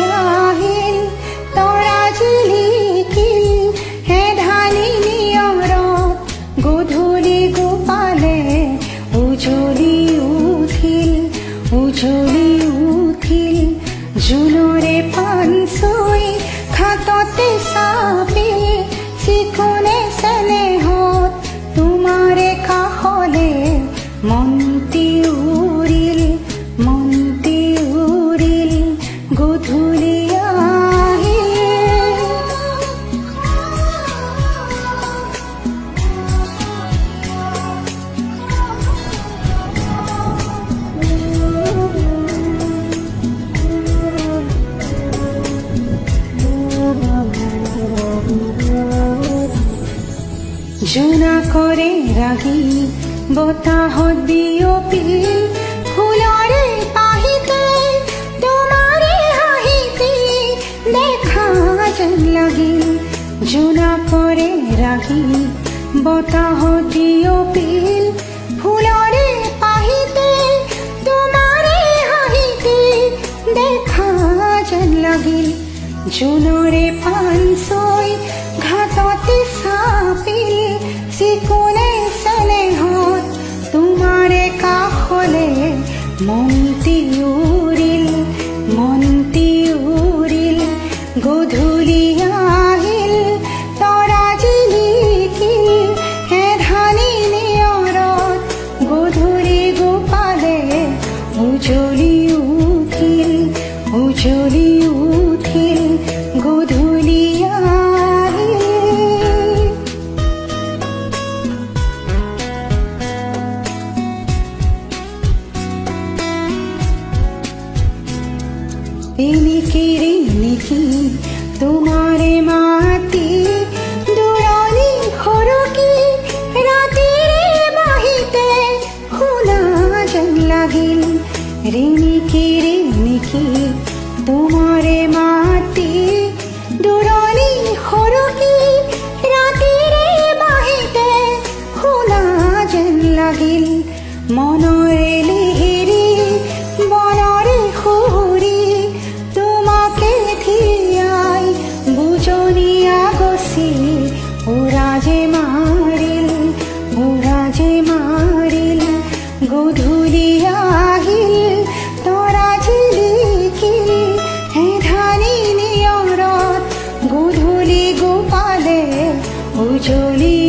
আহিল তৰা জিলিকিল হে ধানি নিয়ৰত গধূলি গোপালে উজ্বলি উঠিল জোনৰে পাণ চুই খাততে চাপিল চিকুণে চেনেহত তোমাৰে কাষলে মনটি উৰিল গধূলি জোনাকৰে ৰাগি বতাহত বিয়পিল ফুলৰে পাহিতে তোমাৰে হাঁহিতে দেখা যেন লাগিল জোনাকৰে ৰাগি বতাহত বিয়পিল ফুলৰে পাহিতে তোমাৰে হাঁহিতে দেখা যেন লাগিল জোনৰে পাণ চুই ঘাটতে চাপিল চিকুণে চেনেহত তোমাৰে কাষলে মনটি উৰিল গধূলি আহিল তৰা জিলিকিল হে ধানি নিয়ৰত গধূলি গোপালে উজ্বলি উঠিল গধূলি ৰিণিকি তোমাৰে মাতি দূৰণি সৰকি ৰাতিৰে বাহিতে শুনা যেন লাগিল ৰিণিকি তোমাৰে মাতি দূৰণি সৰকি ৰাতিৰে বাহিতে শুনা যেন লাগিল মনৰে লিহিৰি মনৰে সুৰি তোমাকে ধিয়াই বুজনিয়া গছি উৰাজে মাৰিল গধূলি আহিল তৰা জিলিকিল হে ধানি নিয়ৰত গধূলি গোপালে উজ্বলি